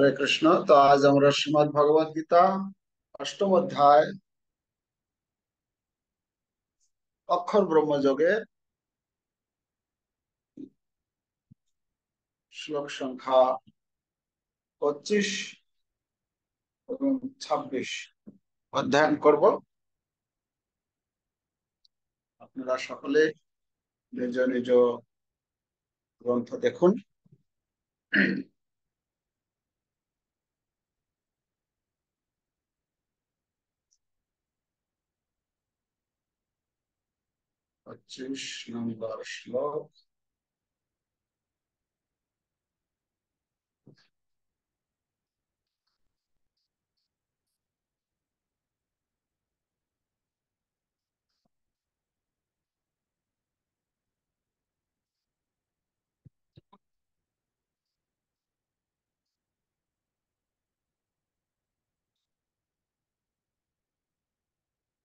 হরে কৃষ্ণ। তো আজ আমরা শ্রীমদ্ ভগবদ গীতা অষ্টম অধ্যায় অক্ষর ব্রহ্মযোগে শ্লোক সংখ্যা 25 এবং 26 অধ্যয়ন করব। আপনারা সকলে নিজ নিজ গ্রন্থ দেখুন। 25 নম্বর শ্লোক।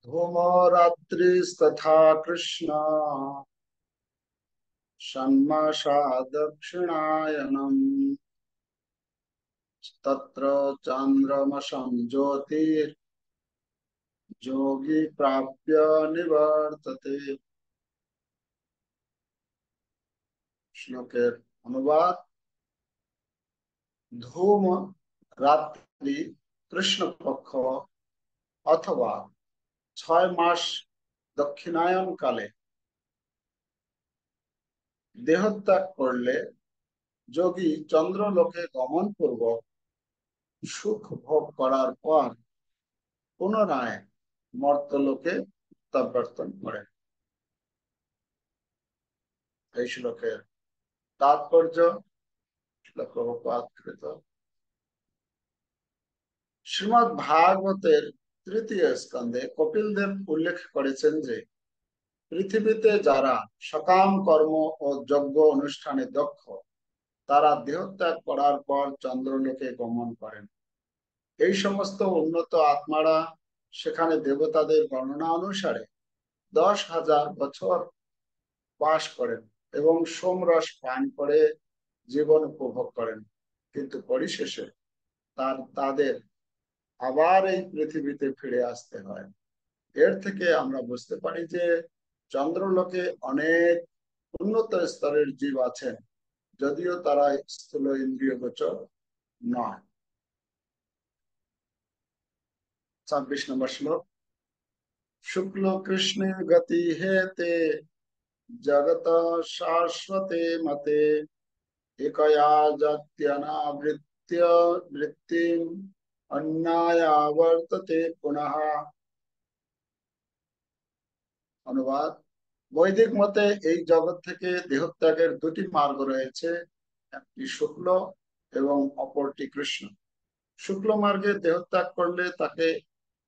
ধূমো রাত্রিস্তথা কৃষ্ণ ষণ্মাসা দক্ষিণায়নম তত্র চন্দ্রমসং জ্যোতির যোগী প্রাপ্য নিবর্ততে। শ্লোকের অনুবাদ: ধূম রাত্রি কৃষ্ণপক্ষ অথবা 6 মাস দক্ষিণায়ন কালে দেহত্যাগ করলে যোগী চন্দ্রলোকে গমন পূর্বক সুখ ভোগ করার পর পুনরায় মর্তলোকে প্রত্যাবর্তন করেন। এই শ্লোকের তাৎপর্য প্রভুপাদকৃত। শ্রীমদ্ ভাগবতের তৃতীয় স্কন্ধে কপিল দেব উল্লেখ করেছেন যে পৃথিবীতে যারা সকাম কর্ম ও যজ্ঞ অনুষ্ঠানে দক্ষ তারা দেহত্যাগ করার পর চন্দ্রলোকে গমন করেন। এই সমস্ত উন্নত আত্মারা সেখানে দেবতাদের গণনা অনুসারে 10,000 বছর বাস করেন এবং সোমরস পান করে জীবন উপভোগ করেন, কিন্তু পরিশেষে তাদের আবার এই পৃথিবীতে ফিরে আসতে হয়। এর থেকে আমরা বুঝতে পারি যে চন্দ্রলোকে অনেক উন্নত স্তরের জীব আছেন, যদিও তারা স্থূল ইন্দ্রিয় গোচর নয়। 26 নম্বর শ্লোক। শুক্ল কৃষ্ণে গতি হেতে জগত শাশ্বতে মতে একয়া জাত্যনাবৃত্য বৃত্তিম অন্যায়া বর্ততে পুনঃ। অনুবাদ: বৈদিক মতে এই জগৎ থেকে দেহত্যাগের দুটি মার্গ রয়েছে, একটি শুক্ল এবং অপরটি কৃষ্ণ। শুক্ল মার্গে দেহত্যাগ করলে তাকে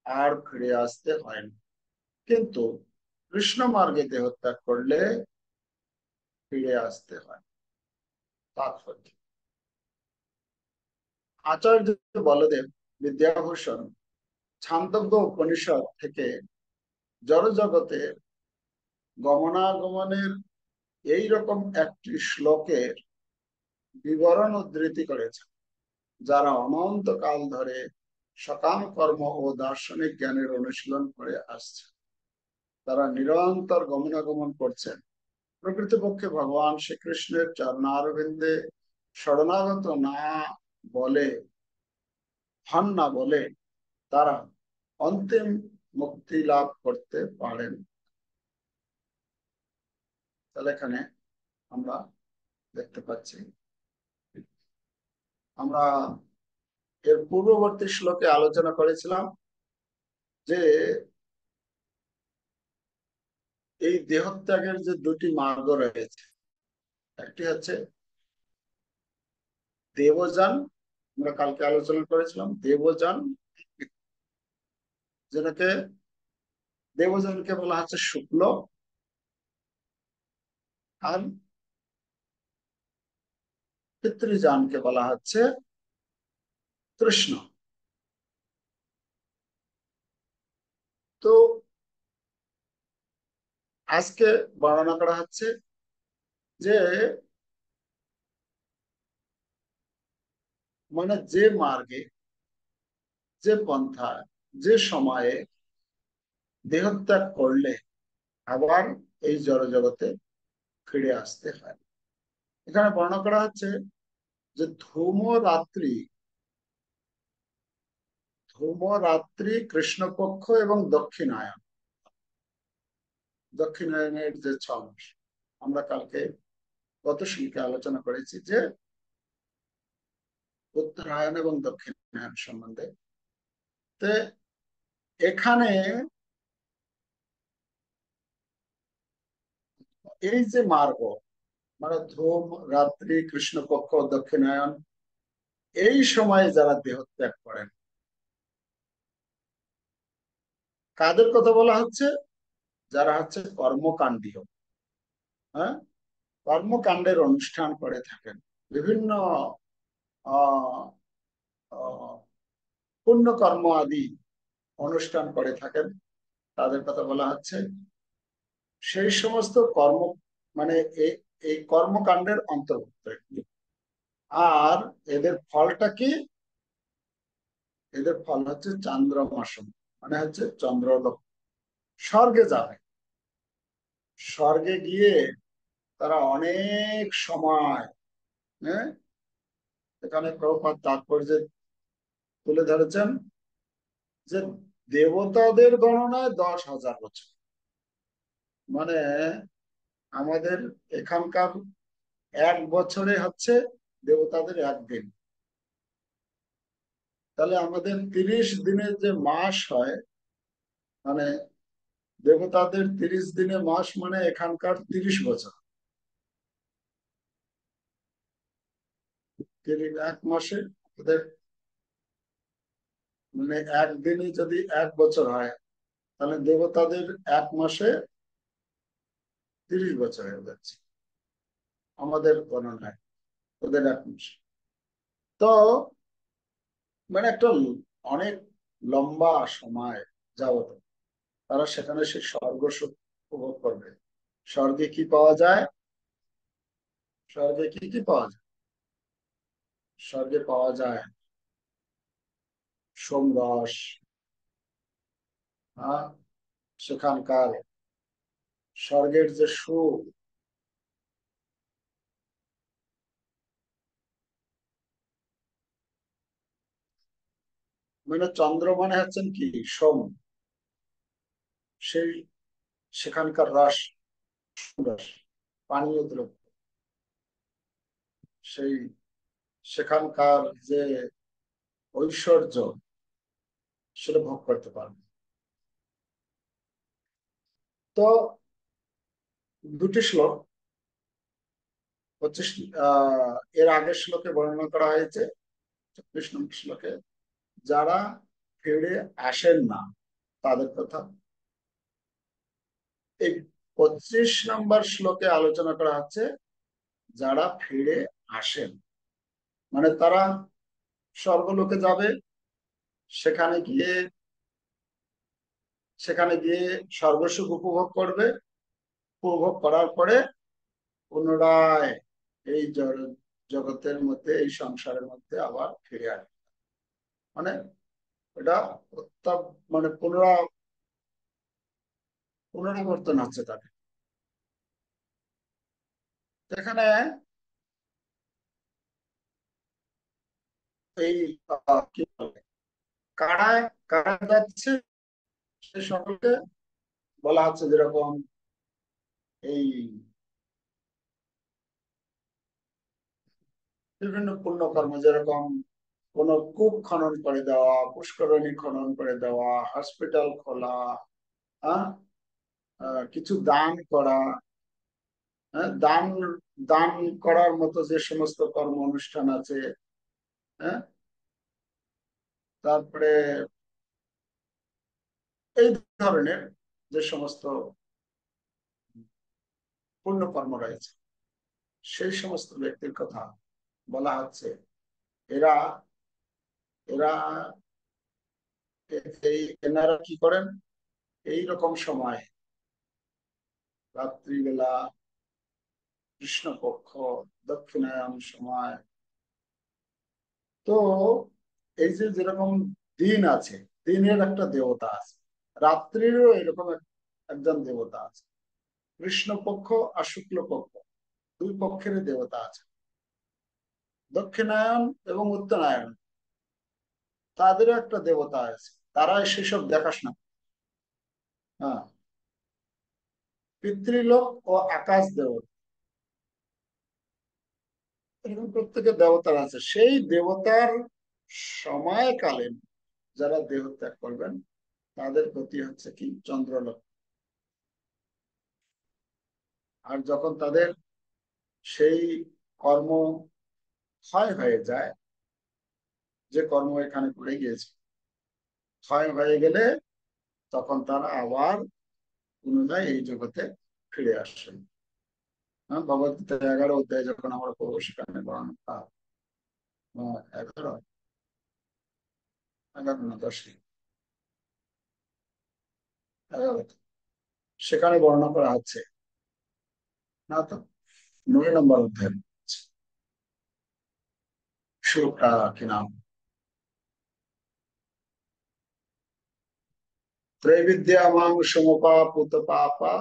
আর ফিরে আসতে হয় না, কিন্তু কৃষ্ণ মার্গে দেহত্যাগ করলে ফিরে আসতে হয়। তাৎপর্য: আচার্য বলদেব বিদ্যাভূষণ ছান্দোগ্য উপনিষদ থেকে জড় জগতে গমনাগমনের এই রকম একটি শ্লোকের বিবরণ উদ্ধৃতি করেছেন। যারা অনন্ত কাল ধরে সকাম কর্ম ও দার্শনিক জ্ঞানের অনুশীলন করে আসছে, তারা নিরন্তর গমনাগমন করছেন। প্রকৃতপক্ষে ভগবান শ্রীকৃষ্ণের চরণারবিন্দে শরণাগত না বলে হন না বলে তারা অন্তিম মুক্তি লাভ করতে পারেন। তাহলে এখানে আমরা দেখতে পাচ্ছি, আমরা এর পূর্ববর্তী শ্লোকে আলোচনা করেছিলাম যে এই দেহত্যাগের যে দুটি মার্গ রয়েছে, একটি হচ্ছে দেবযান। আমরা কালকে আলোচনা করেছিলাম দেবযান, যেটাকে দেবযানকে বলা হচ্ছে শুক্ল, আর পিতৃযানকে বলা হচ্ছে কৃষ্ণ। তো আজকে বর্ণনা করা হচ্ছে যে মানে যে মার্গে, যে পন্থায়, যে সময়ে দেহত্যাগ করলে আবার এই জড়জগতে ফিরে আসতে হয়। এখানে বর্ণনা করা হচ্ছে যে ধূমরাত্রি কৃষ্ণপক্ষ এবং দক্ষিণায়ন। দক্ষিণায়নের যে 6 মাস, আমরা কালকে গত শ্লোকে আলোচনা করেছি যে উত্তরায়ণ এবং দক্ষিণায়ন সম্বন্ধে। তো এখানে এই যে মার্গ, মানে ধূম, রাত্রি, কৃষ্ণপক্ষ, দক্ষিণায়ন, এই সময়ে যারা দেহত্যাগ করেন, কাদের কথা বলা হচ্ছে? যারা হচ্ছে কর্মকাণ্ডীয়, হ্যাঁ, কর্মকাণ্ডের অনুষ্ঠান করে থাকেন, বিভিন্ন আহ আহ, পুণ্যকর্ম আদি অনুষ্ঠান করে থাকেন, তাদের কথা বলা হচ্ছে। সেই সমস্ত কর্ম, মানে এই কর্মকাণ্ডের অন্তর্ভুক্ত একটি। আর এদের ফলটা কি? এদের ফল হচ্ছে চন্দ্রমাসম, মানে হচ্ছে চন্দ্রলোক, স্বর্গে যাবে। স্বর্গে গিয়ে তারা অনেক সময়, হ্যাঁ, এখানে প্রভুপাদ তাৎপর্যে তুলে ধরেছেন যে দেবতাদের গণনায় 10,000 বছর, মানে আমাদের এখানকার 1 বছরে হচ্ছে দেবতাদের 1 দিন। তাহলে আমাদের 30 দিনের যে মাস হয়, মানে দেবতাদের 30 দিনে মাস, মানে এখানকার 30 বছর। 1 মাসে ওদের, মানে একদিনই যদি 1 বছর হয়, তাহলে দেবতাদের 1 মাসে 30 বছর হয়ে যাচ্ছে আমাদের গণনায়, ওদের 1 মাসে। তো মানে একটা অনেক লম্বা সময় যাবত তারা সেখানে সে স্বর্গ সুখ উপভোগ করবে। স্বর্গে কি পাওয়া যায়? স্বর্গে কি কি পাওয়া যায়? স্বর্গে পাওয়া যায় সোমরস, হ্যাঁ, সেখানকার স্বর্গের যে সুখ, মানে চন্দ্র মানে হচ্ছেন কি সোম, সেই সেখানকার রস, রস, পানীয় দ্রব্য, সেই সেখানকার যে ঐশ্বর্য, সেটা ভোগ করতে পারবে। তো 2টি শ্লোক, 25 এর আগের শ্লোকে বর্ণনা করা হয়েছে, 24 নম্বর শ্লোকে, যারা ফিরে আসেন না তাদের কথা। এই 25 নম্বর শ্লোকে আলোচনা করা হচ্ছে যারা ফিরে আসেন, মানে তারা স্বর্গলোকে যাবে, সেখানে গিয়ে সেখানে গিয়ে স্বর্গসুখ উপভোগ করবে। উপভোগ করার পরে পুনরায় এই জগতের মধ্যে, এই সংসারের মধ্যে আবার ফিরে আসবে। মানে এটা মানে পুনরাবর্তন হচ্ছে তাদের। এখানে এই কি বলে, কারা কারা যাচ্ছে সে সকলকে বলা হচ্ছে, যেরকম এই বিভিন্ন পুণ্যকর্ম, যেরকম কোন কূপ খনন করে দেওয়া, পুষ্করণী খনন করে দেওয়া, হসপিটাল খোলা, হ্যাঁ, কিছু দান করা, হ্যাঁ, দান দান করার মতো যে সমস্ত কর্ম অনুষ্ঠান আছে, হ্যাঁ, তারপরে এই ধরনের যে সমস্ত পুণ্যকর্ম রয়েছে, সেই সমস্ত ব্যক্তির কথা বলা হচ্ছে। এরা এরা এনারা কি করেন? এই রকম সময়, রাত্রিবেলা, কৃষ্ণপক্ষ, দক্ষিণায়ন সময়, তো এই যে যেরকম দিন আছে, দিনের একটা দেবতা আছে, রাত্রিরও এরকম একজন দেবতা আছে। কৃষ্ণপক্ষ আর শুক্লপক্ষ দুই পক্ষের দেবতা আছে। দক্ষিণায়ন এবং উত্তরায়ণ তাদেরও একটা দেবতা আছে, তারা সেসব দেখাশোনা। হ্যাঁ, পিতৃলোক ও আকাশ দেবতা, এরকম প্রত্যেকের দেবতার আছে। সেই দেবতার সময়কালীন যারা দেহত্যাগ করবেন তাদের গতি হচ্ছে কি চন্দ্রলোক। আর যখন তাদের সেই কর্ম ক্ষয় হয়ে যায়, যে কর্ম এখানে করে গিয়েছে ক্ষয় হয়ে গেলে, তখন তারা আবার পুনরায় এই জগতে ফিরে আসেন। হ্যাঁ, ভগবদ্গীতা 11 অধ্যায় যখন আমরা পড়বো সেখানে বর্ণনা 11, 11 না 10, 11, সেখানে বর্ণনা করা হচ্ছে। না তো, 9 নম্বর অধ্যায় শ্লোকটা কি নাম, त्रैविद्यामां সমপাপুত পাপা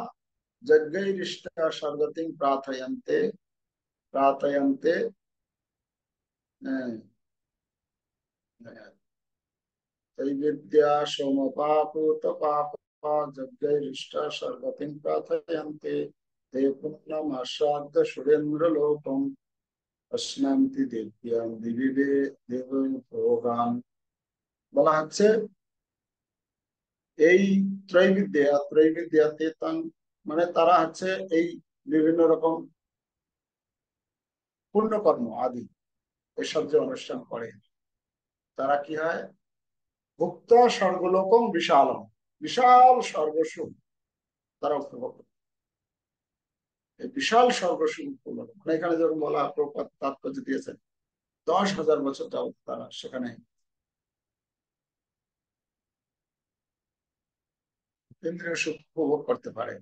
যজ্ঞৈরিষ্টা স্বর্গতিং প্রার্থয়ন্তে প্রার্থয়ন্তে त्रैविद्या সমপাপুত পাপা যজ্ঞৈরিষ্টা স্বর্গতিং প্রার্থয়ন্তে ते पुण्यम आस्वाद्य सुरेंद्र लोकम अश्नन्ति दिव्यां दिविवे देव भोगान। বলা হচ্ছে এই ত্রৈবিদ্যা, ত্রৈবিদ্যাতে মানে তারা হচ্ছে এই বিভিন্ন রকম পুণ্যকর্ম আদি এসব যে অনুষ্ঠান করে, তারা কি হয়, ভুক্ত স্বর্গলোকম বিশালম, বিশাল স্বর্গসুখ তারা উপভোগ করে। এই বিশাল স্বর্গসুখ উপভোগ মানে এখানে যখন বলা প্রপাত তাৎপর্য দিয়েছেন, 10,000 বছর যাবত তারা সেখানে ইন্দ্রিয় সুখ উপভোগ করতে পারে।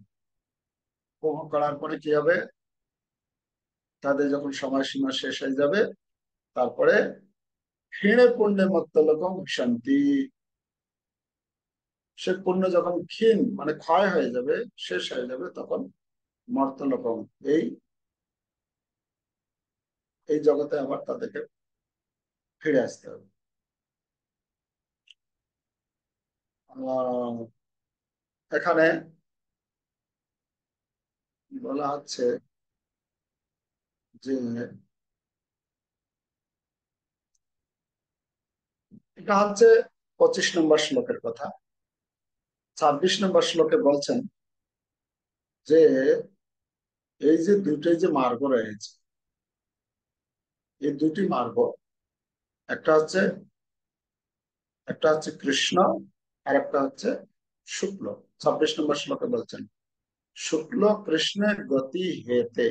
উপভোগ করার পরে কি হবে, তাদের যখন সময়সীমা শেষ হয়ে যাবে, তারপরে ক্ষীণে পুণ্যে মত্তলোকম শান্তি, সে পুণ্য যখন ক্ষীণ মানে ক্ষয় হয়ে যাবে, শেষ হয়ে যাবে, তখন মর্তলোকম, এই এই জগতে আবার তাদেরকে ফিরে আসতে হবে। এখানে বলা হচ্ছে যে এটা হচ্ছে 25 নম্বর শ্লোকের কথা। 26 নম্বর শ্লোকে বলছেন যে এই যে দুটি যে মার্গ রয়েছে, এই দুটি মার্গ, একটা হচ্ছে একটা হচ্ছে কৃষ্ণ আর একটা হচ্ছে শুক্ল। 26 নম্বর শ্লোকে বলছেন শুক্ল কৃষ্ণের গতি হেতে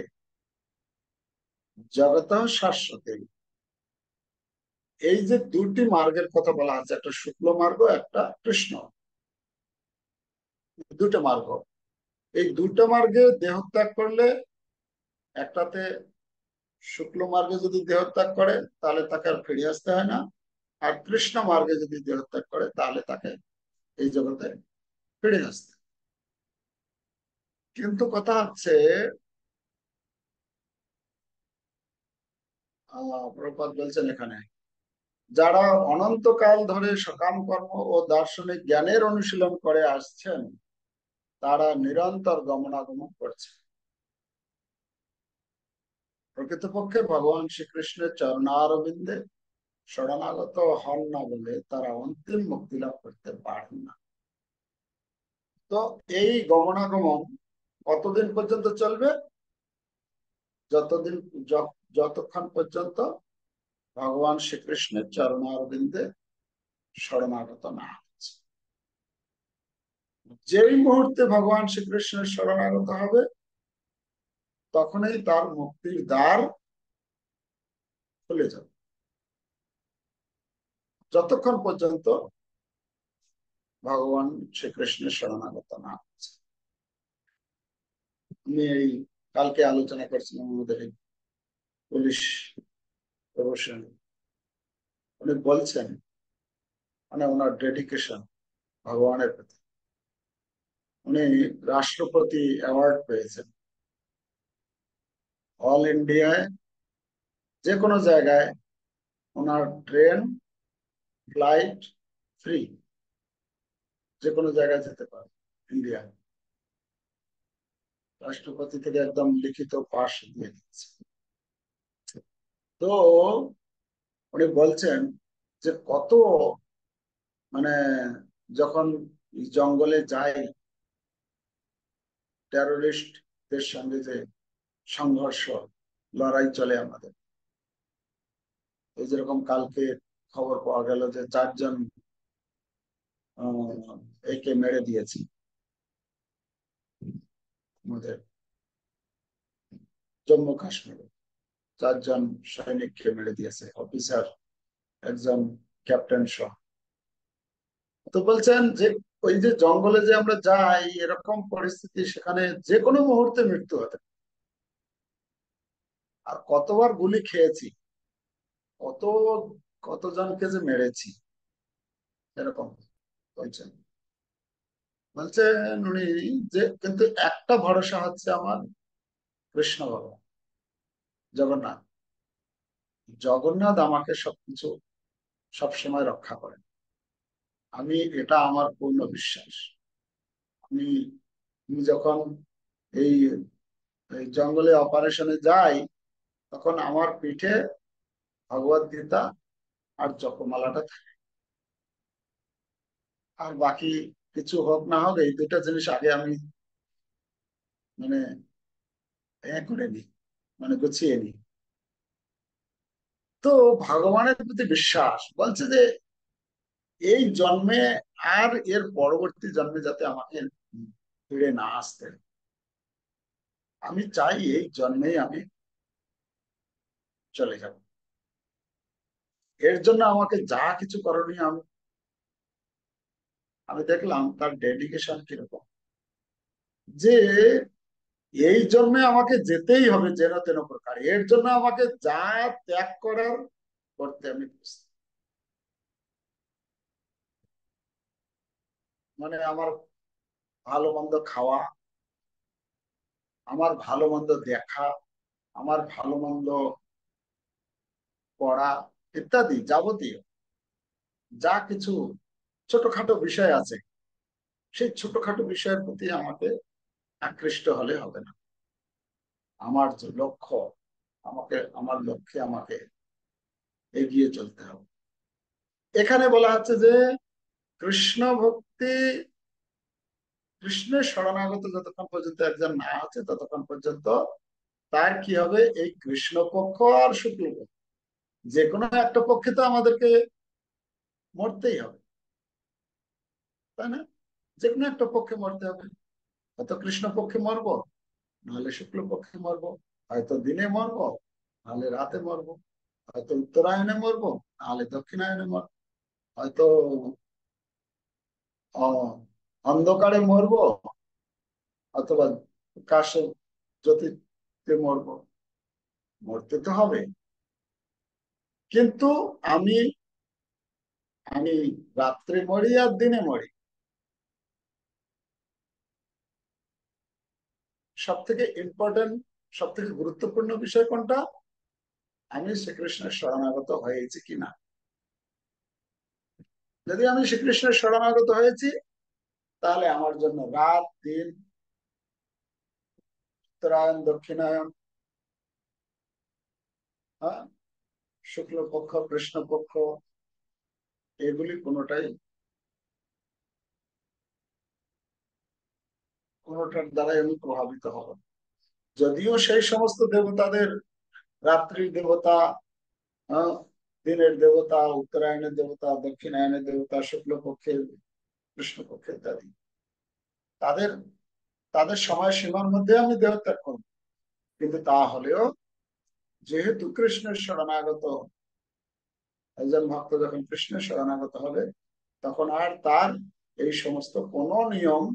জগত শাশ্বতে। এই যে দুটি মার্গের কথা বলা আছে, একটা শুক্ল মার্গ একটা কৃষ্ণ, দুটো মার্গ। এই দুটো মার্গে দেহত্যাগ করলে, একটাতে শুক্ল মার্গে যদি দেহত্যাগ করে তাহলে তাকে আর ফিরে আসতে হয় না, আর কৃষ্ণ মার্গে যদি দেহত্যাগ করে তাহলে তাকে এই জগতে ফিরে আসতে। কিন্তু কথা হচ্ছে প্রভুপাদ বলছেন এখানে, যারা অনন্তকাল ধরে সকাম কর্ম ও দার্শনিক জ্ঞানের অনুশীলন করে আসছেন, তারা নিরন্তর গমনাগমন করছে। প্রকৃতপক্ষে ভগবান শ্রীকৃষ্ণের চরণারবিন্দে শরণাগত হন না বলে তারা অন্তিম মুক্তি লাভ করতে পারেন না। তো এই গমনাগমন কতদিন পর্যন্ত চলবে, যতদিন যতক্ষণ পর্যন্ত ভগবান শ্রীকৃষ্ণের চরণারবিন্দে শরণাগত না হচ্ছে। যেই মুহূর্তে ভগবান শ্রীকৃষ্ণের শরণাগত হবে, তখনই তার মুক্তির দ্বার খুলে যাবে, যতক্ষণ পর্যন্ত ভগবান শ্রীকৃষ্ণের শরণাগত না হচ্ছে। আমি এই কালকে আলোচনা করছিলাম আমাদের এই পুলিশ প্রফেশন, উনি বলছেন, মানে ওনার ডেডিকেশন ভগবানের প্রতি। উনি রাষ্ট্রপতি অ্যাওয়ার্ড পেয়েছেন। অল ইন্ডিয়ায় যে কোনো জায়গায় ওনার ট্রেন ফ্লাইট ফ্রি, যে কোনো জায়গায় যেতে পারে ইন্ডিয়া। রাষ্ট্রপতি থেকে একদম লিখিত পাশ দিয়ে দিচ্ছে। তো উনি বলছেন যে কত, মানে যখন জঙ্গলে যাই টেরোরিস্টদের সঙ্গে যে সংঘর্ষ, লড়াই চলে আমাদের, এই যেরকম কালকে খবর পাওয়া গেল যে 4 জন একে মেরে দিয়েছে আমাদের জম্মু কাশ্মীরে। 4 জন সৈনিককে মেরে দিয়েছে, অফিসার, একজন ক্যাপ্টেন সহ। তো বলছেন যে ওই যে জঙ্গলে যে আমরা যাই, এরকম পরিস্থিতি, সেখানে যে কোনো মুহূর্তে মৃত্যু হতে পারে। আর কতবার গুলি খেয়েছি, কত কতজনকে যে মেরেছি, এরকম বলছেন। বলছেন উনি যে কিন্তু একটা ভরসা হচ্ছে আমার কৃষ্ণ ভগবান, জগন্নাথ। জগন্নাথ আমাকে সবকিছু সবসময় রক্ষা করেন। আমি, এটা আমার পূর্ণ বিশ্বাস। আমি আমি যখন এই এই জঙ্গলে অপারেশনে যাই, তখন আমার পিঠে ভগবত গীতা আর জপমালাটা থাকে। আর বাকি কিছু হোক না হোক, এই দুটা জিনিস আগে আমি মানে করে নিই, মানে গুছিয়ে নিই। তো ভগবানের প্রতি বিশ্বাস বলছে যে এই জন্মে আর এর পরবর্তী জন্মে যাতে আমাকে ফিরে না আসতে হয়। আমি চাই এই জন্মেই আমি চলে যাব। এর জন্য আমাকে যা কিছু করণীয়, আমি আমি দেখলাম তার ডেডিকেশন কিরকম, যে এই জন্মে আমাকে যেতেই হবে যেন তেন প্রকার, এর জন্য আমাকে যা ত্যাগ করার করতে আমি প্রস্তুত। মানে আমার ভালো মন্দ খাওয়া, আমার ভালো মন্দ দেখা, আমার ভালো মন্দ পড়া, ইত্যাদি যাবতীয় যা কিছু ছোটখাটো বিষয় আছে, সেই ছোটখাটো বিষয়ের প্রতি আমাকে আকৃষ্ট হলে হবে না। আমার যে লক্ষ্য, আমাকে আমার লক্ষ্যে আমাকে এগিয়ে চলতে হবে। এখানে বলা হচ্ছে যে কৃষ্ণ ভক্তি, কৃষ্ণের শরণাগত যতক্ষণ পর্যন্ত একজন না আছে, ততক্ষণ পর্যন্ত তার কি হবে, এই কৃষ্ণ পক্ষ আর শুক্ল পক্ষ, যে কোনো একটা পক্ষে তো আমাদেরকে মরতেই হবে, তাই না? যে কোনো একটা পক্ষে মরতে হবে। হয়তো কৃষ্ণ পক্ষে মরবো, নাহলে শুক্ল পক্ষে মরবো, হয়তো দিনে মরবো, নাহলে রাতে মরবো, হয়তো উত্তরায়ণে মরবো, নাহলে দক্ষিণায়নে মরবো, হয়তো অন্ধকারে মরবো, অথবা কাশে জ্যোতিতে মরবো। মরতে তো হবে। কিন্তু আমি আমি রাত্রে মরি আর দিনে মরি, সব থেকে ইম্পর্টেন্ট, সব থেকে গুরুত্বপূর্ণ বিষয় কোনটা? আমি শ্রীকৃষ্ণের শরণাগত হয়েছি কিনা। যদি আমি শ্রীকৃষ্ণের শরণাগত হয়েছি, তাহলে আমার জন্য রাত দিন, উত্তরায়ণ দক্ষিণায়ন, হ্যাঁ, শুক্লপক্ষ কৃষ্ণপক্ষ, এগুলি কোনোটার দ্বারাই আমি প্রভাবিত হব না। যদিও সেই সমস্ত দেবতাদের, রাত্রির দেবতা, হ্যাঁ, দিনের দেবতা, উত্তরায়ণের দেবতা, দক্ষিণায়নের দেবতা, শুক্লপক্ষের, কৃষ্ণপক্ষের ইত্যাদি, তাদের তাদের সময়সীমার মধ্যে আমি দেহত্যাগ করব। কিন্তু তা হলেও যেহেতু কৃষ্ণের শরণাগত, একজন ভক্ত যখন কৃষ্ণের শরণাগত হবে, তখন আর তার এই সমস্ত কোনো নিয়ম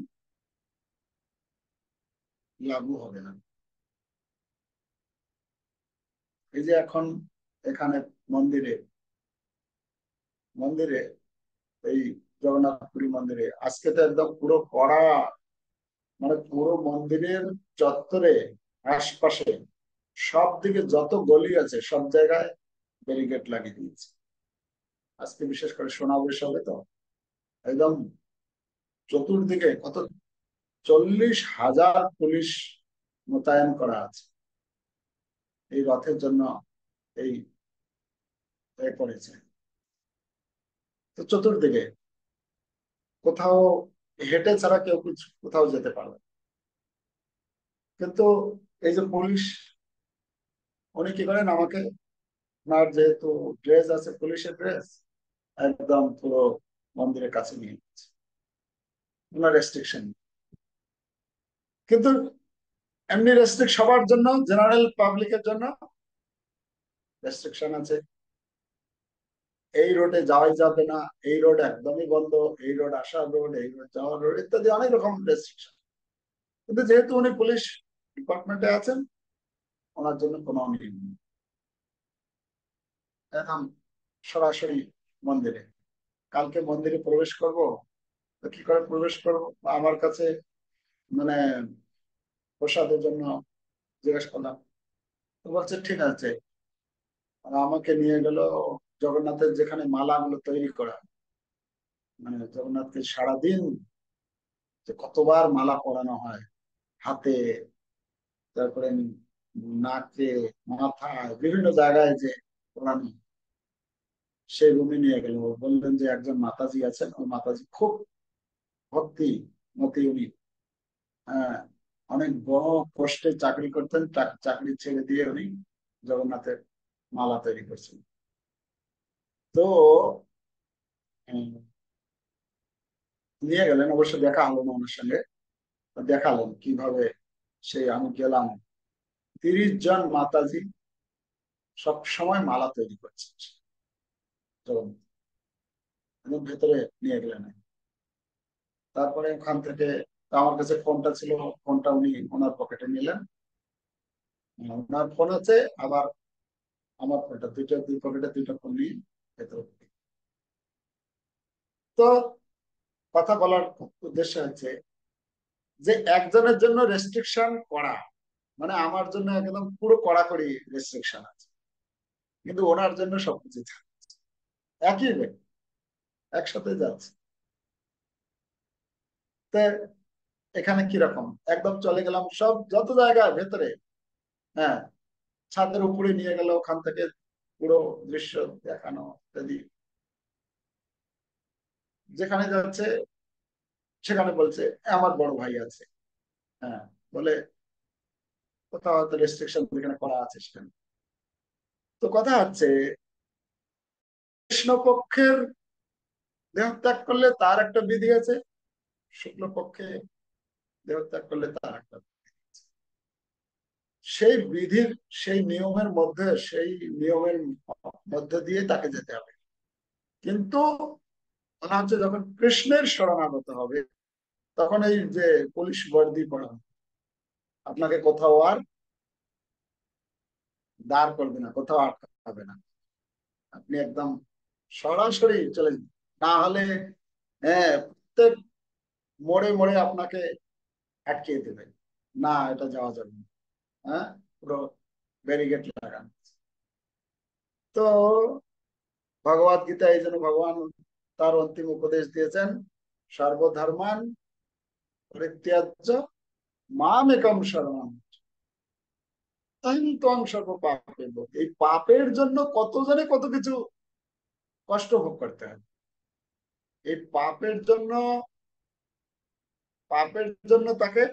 লাগু হবে না। এই যে এখন এখানে মন্দিরে মন্দিরে, এই জগন্নাথপুরী মন্দিরে আজকে তো একদম পুরো কড়া, মানে পুরো মন্দিরের চত্বরে আশপাশে সব দিকে যত গলি আছে সব জায়গায় ব্যারিকেড লাগিয়ে দিয়েছে। আজকে বিশেষ করে সমাবেশ হবে তো একদম চতুর্দিকে কত 40,000 পুলিশ মোতায়েন করা আছে এই রথের জন্য। এই করেছে তো চতুর্দিকে, কোথাও হেঁটে ছাড়া কেউ কিছু কোথাও যেতে পারবে না। কিন্তু এই যে পুলিশ, উনি কি করেন, আমাকে, ওনার যেহেতু ড্রেস আছে পুলিশের ড্রেস, একদম পুরো মন্দিরের কাছে নিয়ে গেছে, ওনার রেস্ট্রিকশন। কিন্তু এমনি রেস্ট্রিক্ট সবার জন্য, জেনারেল পাবলিকের জন্য রেস্ট্রিকশন আছে। এই রোডে যাওয়াই যাবে না, এই রোড একদমই বন্ধ, এই রোড আসার রোড, এই রোড যাওয়ার রোড, ইত্যাদি অনেক রকম রেস্ট্রিকশন। কিন্তু যেহেতু উনি পুলিশ ডিপার্টমেন্টে আছেন, ওনার জন্য কোনো নিয়ম নেই। একদম সরাসরি মন্দিরে, কালকে মন্দিরে প্রবেশ করব, তো কি করে প্রবেশ করবো, আমার কাছে মানে প্রসাদের জন্য জিজ্ঞেস করলাম, তো বলছে ঠিক আছে। আর আমাকে নিয়ে গেল জগন্নাথের যেখানে মালাগুলো তৈরি করা, মানে জগন্নাথকে সারাদিন যে কতবার মালা পরানো হয় হাতে, তারপরে নাকে, মাথায়, বিভিন্ন জায়গায় যে পরানো, সেই রুমে নিয়ে গেল। বললেন যে একজন মাতাজি আছেন, ওই মাতাজি খুব ভক্তি মতি উনি, হ্যাঁ, অনেক বড় পোস্টে চাকরি করতেন, চাকরি ছেড়ে দিয়ে উনি জগন্নাথের মালা তৈরি করছেন। তো নিয়ে গেলেন, অবশ্য দেখা হলো না ওনার সঙ্গে, দেখালেন কিভাবে সেই আমি গেলাম, 30 জন মাতাজি সব সময় মালা তৈরি করছে জগন্নাথ, একদম ভেতরে নিয়ে গেলেন। তারপরে ওখান থেকে আমার কাছে ফোনটা ছিল, ফোনটা উনি ওনার পকেটে নিলেন, ওনার ফোন আছে, আবার আমার ফোনটা, দুই পকেটে দুইটা ফোন নিয়ে ভেতরে। তো কথা বলার উদ্দেশ্য হচ্ছে যে একজনের জন্য রেস্ট্রিকশন করা, মানে আমার জন্য একদম পুরো কড়াকড়ি রেস্ট্রিকশন আছে, কিন্তু ওনার জন্য সবকিছু একই ব্যক্তি একসাথে যাচ্ছে। তো এখানে কিরকম, একদম চলে গেলাম সব যত জায়গায় ভেতরে, হ্যাঁ, ছাদের উপরে নিয়ে গেল, ওখান থেকে পুরো দৃশ্য দেখানো ইত্যাদি। যেখানে যাচ্ছে সেখানে বলছে আমার বড় ভাই আছে, হ্যাঁ, বলে কোথাও হয়তো রেস্ট্রিকশন যেখানে করা আছে সেখানে। তো কথা হচ্ছে কৃষ্ণপক্ষের দেহত্যাগ করলে তার একটা বিধি আছে, শুক্লপক্ষে দেহত্যাগ করলে তার একটা, সেই বিধির, সেই নিয়মের মধ্যে, সেই নিয়মের মধ্যে দিয়ে তাকে যেতে হবে। কিন্তু মনে হচ্ছে যখন কৃষ্ণের শরণাগত হবে, তখন এই যে পুলিশ বর্দি পড়ানো, আপনাকে কোথাও আর দাঁড় করবে না, কোথাও আটকাবে না, আপনি একদম সরাসরি চলে যান। না হলে হ্যাঁ, প্রত্যেক মোড়ে মোড়ে আপনাকে আটকে দেবে, না এটা যাওয়া যাবে না, হ্যাঁ, পুরো ব্যারিকেড লাগানো। তো ভগবত গীতা এই জন্য ভগবান তার অন্তিম উপদেশ দিয়েছেন, সর্বধর্মান পরিত্যাজ্য মাম একম শরণম ত্বং সর্ব পাপে। এই পাপের জন্য কতজনে কত কিছু কষ্ট ভোগ করতে হয়, এই পাপের জন্য তাকে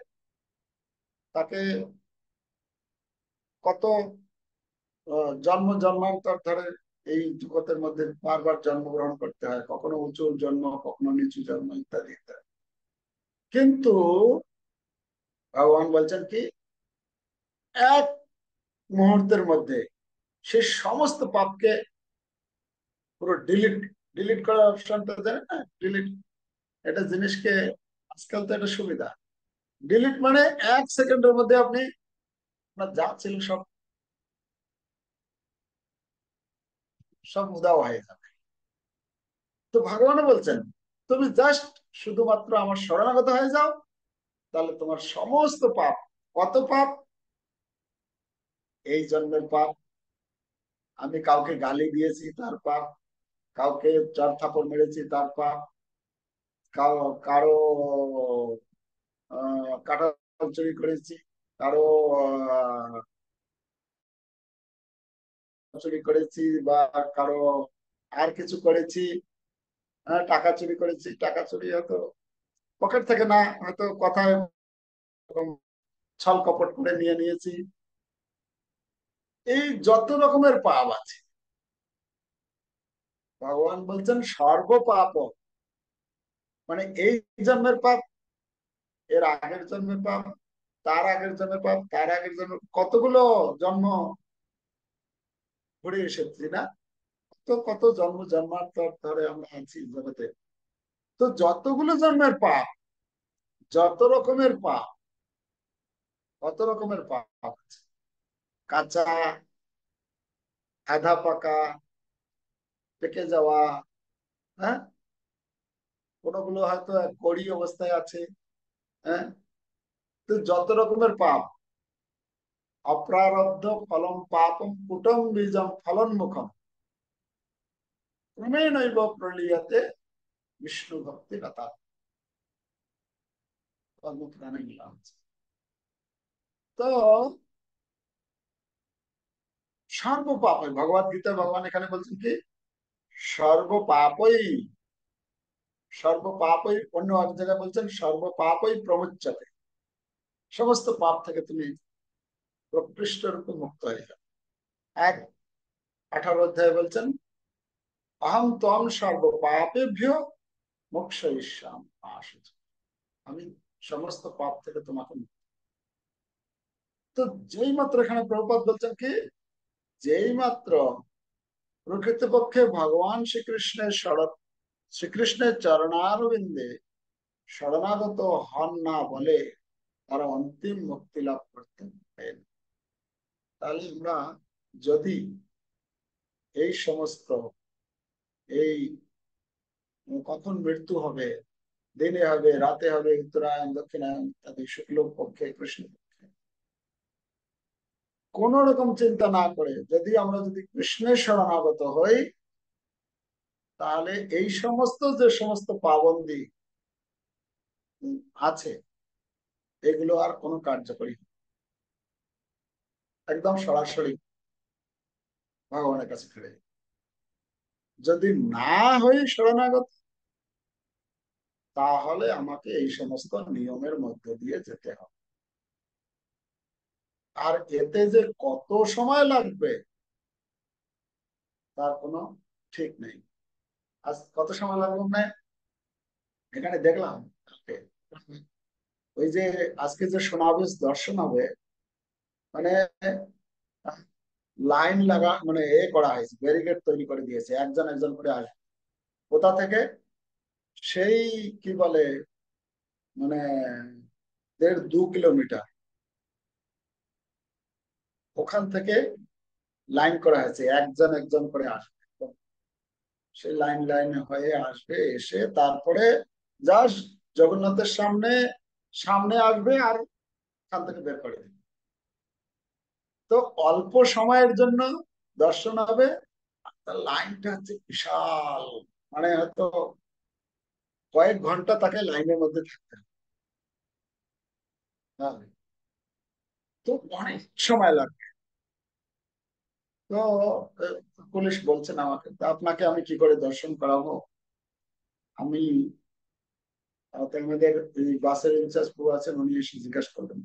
তাকে কত জন্ম জন্মান্তর ধরে এই জগতের মধ্যে বারবার জন্মগ্রহণ করতে হয়, কখনো উঁচু জন্ম, কখনো নিচু জন্ম, ইত্যাদি ইত্যাদি। কিন্তু ভগবান বলছেন কি, এক মুহূর্তের মধ্যে সে সমস্ত পাপকে পুরো ডিলিট, ডিলিট করার অপশনটা জানেন না, ডিলিট, এটা জিনিসকে আজকাল তো এটা সুবিধা, ডিলিট মানে 1 সেকেন্ডের মধ্যে আপনি আপনার যা ছিল সব সব উধাও হয়ে যাবে। তো ভগবান বলছেন তুমি জাস্ট শুধুমাত্র আমার শরণাগত হয়ে যাও, তাহলে তোমার সমস্ত পাপ, কত পাপ, এই জন্মের পাপ, আমি কাউকে গালি দিয়েছি তার পাপ, কাউকে চড় থাপড় মেরেছি তার পাপ, কারো কাঁঠাল চুরি করেছি, কারো আহ, চুরি করেছি, বা কারো আর কিছু করেছি, টাকা চুরি করেছি, টাকা চুরি হয়তো পকেট থেকে না, হয়তো কথায় ছল কপট করে নিয়ে নিয়েছি। এই যত রকমের পাপ আছে, ভগবান বলছেন সর্ব পাপ, মানে এই জন্মের পাপ, এর আগের জন্মের পাপ, তার আগের জন্মের পাপ, তার আগের জন্ম, কতগুলো জন্ম ঘুরে এসেছি না, তো কত জন্ম জন্মান্তর ধরে আমরা আছি জগতে। তো যতগুলো জন্মের পাপ, যত রকমের পাপ, কত রকমের পাপ আছে, কাঁচা, আধা পাকা, পেকে যাওয়া, হ্যাঁ, কোনগুলো হয়তো কড়ি অবস্থায় আছে, হ্যাঁ। তো যত রকমের পাপ, অপ্রারব্ধ ফলম পাপম কুটম বীজম ফলন মুখম ক্রমেণৈব প্রলীয়তে বিষ্ণু ভক্তি কথা, কর্মপুরাণে বলা হচ্ছে। তো সর্ব পাপই, ভগবত গীতা ভগবান এখানে বলছেন কি, সর্ব পাপই, সর্ব পাপই, অন্য এক জায়গায় বলছেন সর্ব পাপই প্রমুচ্যতে, সমস্ত পাপ থেকে তুমি প্রকৃষ্ট রূপে মুক্ত হয়ে যাও। এক 18 অধ্যায়ে বলছেন অহম ত্বম সর্ব পাপেভ্য মোক্ষয়িষ্যাম মা শুচি, আমি সমস্ত পাপ থেকে তোমাকে মুক্ত। তো যেই মাত্র এখানে প্রভুপাদ বলছেন কি, যেই মাত্র প্রকৃতপক্ষে ভগবান শ্রীকৃষ্ণের শ্রীকৃষ্ণের চরণারবিন্দে শরণাগত হন না বলে তারা অন্তিম মুক্তি লাভ করতে পারেন। তাহলে আমরা যদি এই সমস্ত, এই কখন মৃত্যু হবে, দিনে হবে, রাতে হবে, উত্তরায়ণ দক্ষিণায়ন ইত্যাদি, শুক্ল পক্ষে কৃষ্ণ পক্ষে, কোন রকম চিন্তা না করে যদি আমরা যদি কৃষ্ণের শরণাগত হই, তাহলে এই সমস্ত যে সমস্ত পাবন্দি আছে, এগুলো আর কোনো কার্যকরী, একদম সরাসরি ভগবানের কাছে ফিরে। যদি না হই শরণাগত, তাহলে আমাকে এই সমস্ত নিয়মের মধ্য দিয়ে যেতে হবে। আর এতে যে কত সময় লাগবে তার কোনো ঠিক নেই। আজ কত সময় লাগবে না, এখানে দেখলাম কালকে, ওই যে আজকে যে সমাবেশ দর্শন হবে, মানে লাইন লাগা, মানে করা হয়েছে, ব্যারিকেড তৈরি করে দিয়েছে, একজন একজন করে আসবে কোথা থেকে, সেই কি বলে, মানে 1.5-2 কিলোমিটার ওখান থেকে লাইন করা হয়েছে, একজন একজন করে আসবে। সে লাইন লাইন হয়ে আসবে, এসে তারপরে জাস্ট জগন্নাথের সামনে সামনে আসবে আর ওখান থেকে বের করে দেবে। তো অল্প সময়ের জন্য দর্শন হবে, তার লাইনটা হচ্ছে বিশাল, মানে হয়তো কয়েক ঘন্টা তাকে লাইনের মধ্যে থাকতে হবে। হ্যাঁ, তো অনেক সময় লাগবে। তো পুলিশ বলছেন আমাকে, তা আপনাকে আমি কি করে দর্শন করাবো, আমি আমাদের এই বাসের ইনচার্জ প্রভু আছেন, উনি এসে জিজ্ঞাসা করবেন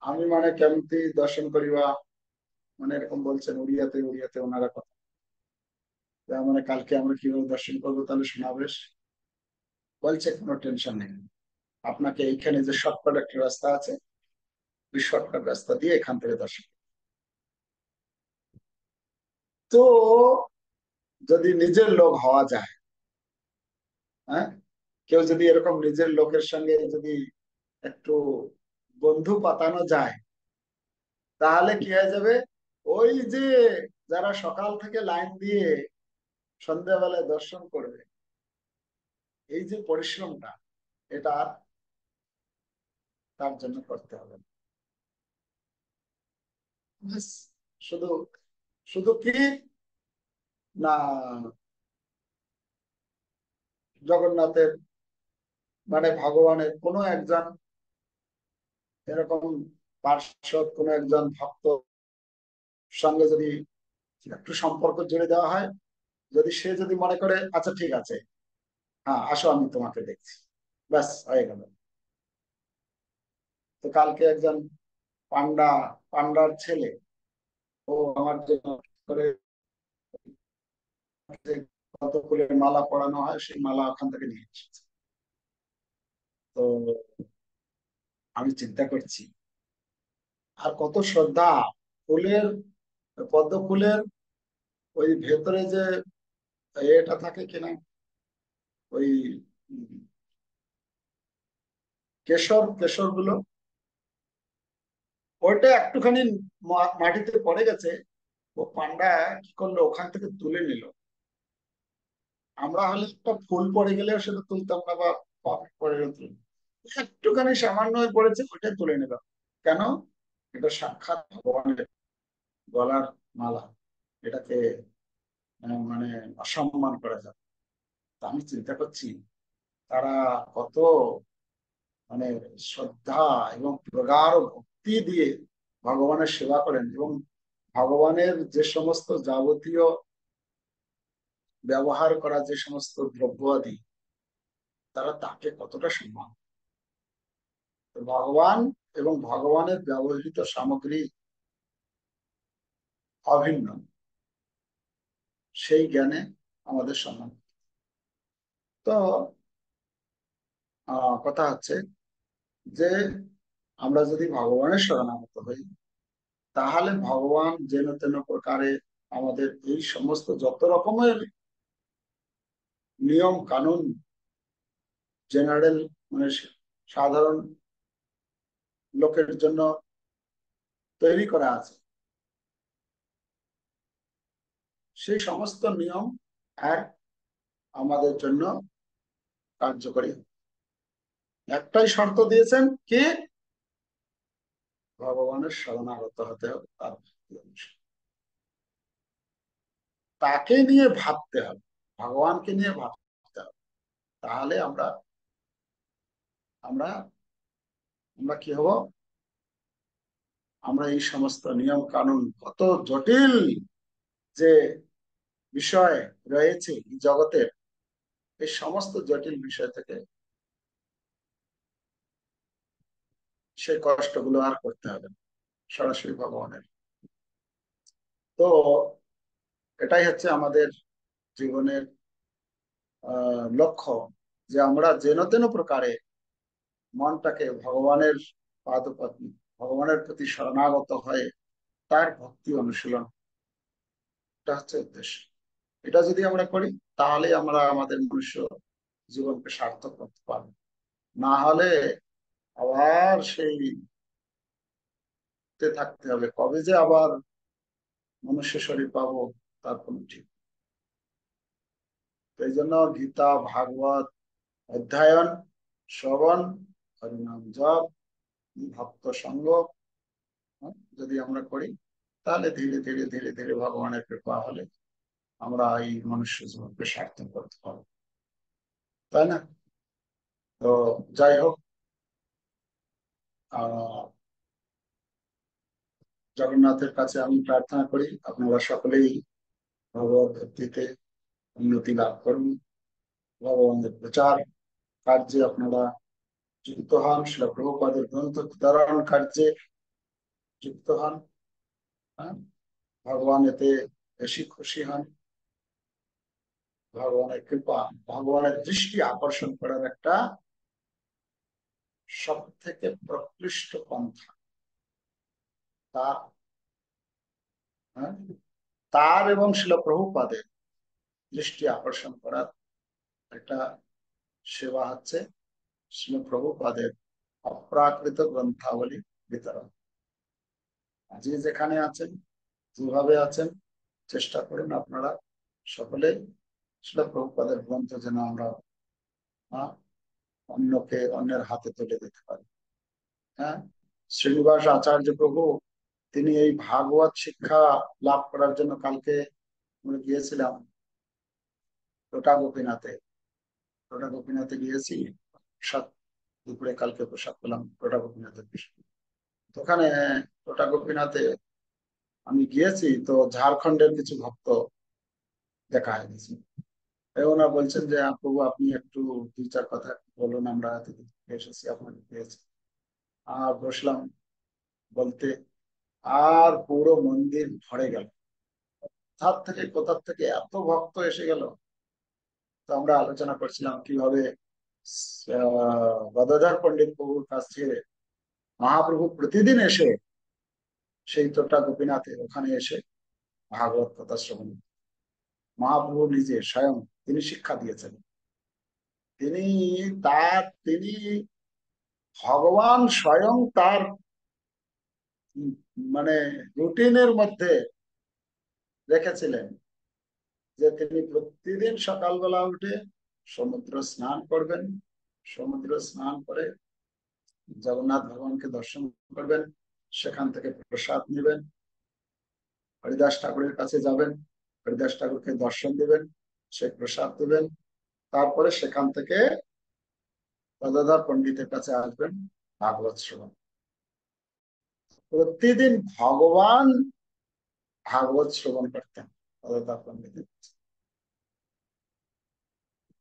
আমি মানে কেমতি দর্শন করিবা, মানে এরকম বলছেন উড়িয়াতে, উড়িয়াতে ওনারা কথা, মানে কালকে আমরা কিভাবে দর্শন করবো, তাহলে সমাবেশ বলছে কোনো টেনশন নেই, আপনাকে এইখানে যে শর্টকাট একটা রাস্তা আছে, ওই শর্টকাট রাস্তা দিয়ে এখান থেকে দর্শন। তো যদি নিজের লোক হওয়া যায়, হ্যাঁ, কেউ যদি এরকম নিজের লোকের সঙ্গে যদি একটু বন্ধু পাতানো যায়, তাহলে কি হয়ে যাবে, ওই যে যারা সকাল থেকে লাইন দিয়ে সন্ধ্যাবেলায় দর্শন করবে, এই যে পরিশ্রমটা, এটা আর তার জন্য করতে হবে না। ব্যাস, শুধু শুধু কি না, জগন্নাথের মানে ভগবানের কোনো একজন এরকম পার্শ্বদ কোনো একজন ভক্ত সঙ্গে যদি একটু সম্পর্ক জুড়ে দেওয়া হয়, যদি সে যদি মনে করে আচ্ছা ঠিক আছে, হ্যাঁ আসো আমি তোমাকে দেখছি, ব্যাস হয়ে গেল। তো কালকে একজন পান্ডা, পান্ডার ছেলে, ও আমার জন্য করে যে কত ফুলের মালা পরানো হয় সেই মালা ওখান থেকে নিয়ে এসেছে। তো আমি চিন্তা করছি আর কত শ্রদ্ধা, ফুলের, পদ্ম ফুলের ওই ভেতরে যে এটা থাকে কিনা, ওই কেশর, কেশর গুলো, ওইটা একটুখানি মাটিতে পড়ে গেছে, ও পান্ডা কি করলো ওখান থেকে তুলে নিল। আমরা হলে একটা ফুল পড়ে গেলেও সেটা তুলতাম না, বা পড়ে গেলে তুলতাম। একটুখানি সামান্য হয়ে পড়েছে, ওইটা তুলে নিল। কেন? এটা সাক্ষাৎ ভগবানের গলার মালা, এটাকে মানে অসম্মান করা যায়? তা আমি চিন্তা করছি তারা কত মানে শ্রদ্ধা এবং প্রগাঢ় ভক্তি দিয়ে ভগবানের সেবা করেন, এবং ভগবানের যে সমস্ত যাবতীয় ব্যবহার করা যে সমস্ত দ্রব্যাদি, তারা তাকে কতটা সম্মান। তো ভগবান এবং ভগবানের ব্যবহৃত সামগ্রী অভিন্ন, সেই জ্ঞানে আমাদের সম্মান। তো কথা হচ্ছে যে আমরা যদি ভগবানের শরণাগত হই, তাহলে ভগবান যেন তেন প্রকারে আমাদের এই সমস্ত যত রকমের নিয়ম কানুন, জেনারেল মানে সাধারণ লোকের জন্য তৈরি করা আছে, সেই সমস্ত নিয়ম আর আমাদের জন্য কার্যকরী। একটাই শর্ত দিয়েছেন কি, ভগবানের শরণাগত হতে হবে, তার ভক্তি অনুসারে। তাকে নিয়ে ভাবতে হবে, ভগবানকে নিয়ে ভাবতে হবে। তাহলে আমরা আমরা আমরা কি হব, আমরা এই সমস্ত নিয়ম কানুন, কত জটিল যে বিষয় রয়েছে এই জগতের, এই সমস্ত জটিল বিষয় থেকে সেই কষ্টগুলো আর করতে হবে না, সরাসরি ভগবানের। তো এটাই হচ্ছে আমাদের জীবনের লক্ষ্য, যে আমরা যেন তেন প্রকারে মনটাকে ভগবানের পাদপদ্ম, ভগবানের প্রতি শরণাগত হয়ে তার ভক্তি অনুশীলন, এটা হচ্ছে উদ্দেশ্য। এটা যদি আমরা করি, তাহলে আমরা আমাদের মনুষ্য জীবনকে সার্থক করতে পারবো। না হলে আবার সেই থাকতে হবে, কবে যে আবার মনুষ্য শরীর পাবো তার কোনো ঠিক। এই জন্য গীতা ভাগবত অধ্যয়ন, শ্রবণ, হরিনাম জপ, ভক্ত সঙ্গ যদি আমরা করি, তাহলে ধীরে ধীরে ধীরে ধীরে ভগবানের কৃপা হলে আমরা এই মনুষ্য জীবনকে সার্থক করতে পারবো, তাই না? তো যাই হোক, আহ জগন্নাথের কাছে আমি প্রার্থনা করি আপনারা সকলেই ভগবত ভক্তিতে উন্নতি লাভ করুন, ভগবানের প্রচার কার্যে আপনারা যুক্ত হন, শিল প্রভুপাদের গ্রন্থ বিতরণ কার্যে যুক্ত হন। হ্যাঁ, ভগবান এতে বেশি খুশি হন। ভগবানের কৃপা, ভগবানের দৃষ্টি আকর্ষণ করার একটা সব থেকে প্রকৃষ্ট পন্থা, তার, হ্যাঁ, তার এবং শিল প্রভুপাদের দৃষ্টি আকর্ষণ করার একটা সেবা হচ্ছে শিল প্রভুপাদের অপ্রাকৃত গ্রন্থাবলী বিতরণ। যে যেখানে আছেন, যেভাবে আছেন, চেষ্টা করুন আপনারা সকলে সেটা প্রভুপাদের গ্রন্থ যেন আমরা আহ, অন্যের হাতে তুলে দিতে পারি। হ্যাঁ, শ্রীনিবাস আচার্য প্রভু তিনি এই ভাগবত শিক্ষা লাভ করার জন্য কালকে আমরা গিয়েছিলাম টোটা গোপীনাথে। টোটা গোপীনাথে গিয়েছি, প্রসাদ দুপুরে কালকে প্রসাদ পেলাম টোটা গোপীনাথের। তো ওখানে টোটা গোপীনাথে আমি গিয়েছি, তো ঝাড়খণ্ডের কিছু ভক্ত দেখা হয়ে গেছে। ওনারা বলছেন যে প্রভু আপনি একটু দুই চার কথা বলুন, আমরা এতদিন থেকে এসেছি আপনাকে পেয়েছি। আর বসলাম বলতে, আর পুরো মন্দির ভরে গেল। কোথার থেকে কোথার থেকে এত ভক্ত এসে গেল। তো আমরা আলোচনা করছিলাম কিভাবে গদাধর পণ্ডিত প্রভুর কাছ থেকে মহাপ্রভু প্রতিদিন এসে সেই তোটা গোপীনাথে ওখানে এসে ভাগবত কথা শ্রবণ, মহাপ্রভু নিজে স্বয়ং তিনি শিক্ষা দিয়েছেন। তিনি তিনি ভগবান স্বয়ং তার উম, মানে রুটিনের মধ্যে রেখেছিলেন যে তিনি প্রতিদিন সকালবেলা উঠে সমুদ্র স্নান করবেন, সমুদ্র স্নান করে জগন্নাথ ভগবানকে দর্শন করবেন, সেখান থেকে প্রসাদ নেবেন, হরিদাস ঠাকুরের কাছে যাবেন, হরিদাস ঠাকুরকে দর্শন দেবেন, সে প্রসাদ দেবেন, তারপরে সেখান থেকে গদাধর পণ্ডিতের কাছে আসবেন ভাগবত শ্রবণ। প্রতিদিন ভগবান ভাগবত শ্রবণ করতেন গদাধর পণ্ডিতের কাছে।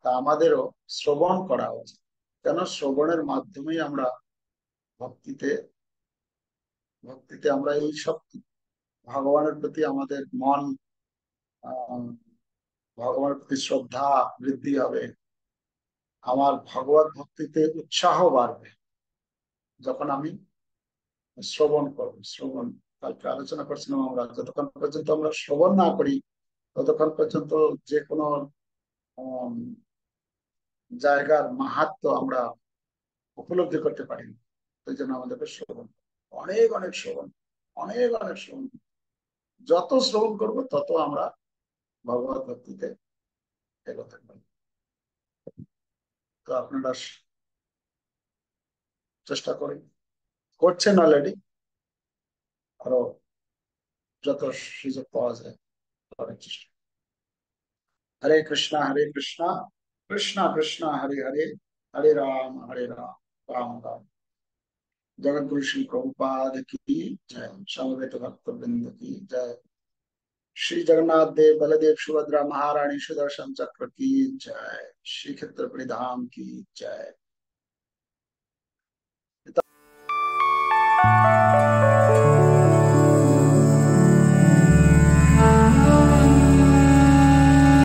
তা আমাদেরও শ্রবণ করা উচিত, কেন শ্রবণের মাধ্যমেই আমরা ভক্তিতে ভক্তিতে আমরা এই সব ভগবানের প্রতি আমাদের মন, আহ, ভগবানের প্রতি শ্রদ্ধা বৃদ্ধি হবে, আমার ভগবত ভক্তিতে উৎসাহ বাড়বে যখন আমি শ্রবণ করবো। শ্রবণ কালকে আলোচনা করছিলাম, আমরা যতক্ষণ পর্যন্ত আমরা শ্রবণ না করি ততক্ষণ পর্যন্ত যে কোনো উম, জায়গার মাহাত্ম্য আমরা উপলব্ধি করতে পারি না। সেই জন্য আমাদেরকে শ্রবণ, অনেক অনেক শ্রবণ, অনেক অনেক শ্রবণ, যত শ্রবণ করব তত আমরা ভগবত ভক্তিতে এগোতে পারি। তো আপনারা চেষ্টা করেন, করছেন অলরেডি, আরো যত সুযোগ পাওয়া যায় করার চেষ্টা। হরে কৃষ্ণ কৃষ্ণ কৃষ্ণ হরে হরে, হরে রাম রাম রাম। जगत गुरु श्री प्रभुपाद की जय, समवेत भक्त वृंद की जय, श्री जगन्नाथ देव बलदेव सुभद्रा महारानी सुदर्शन चक्र की जय, श्री क्षेत्र धाम की जय।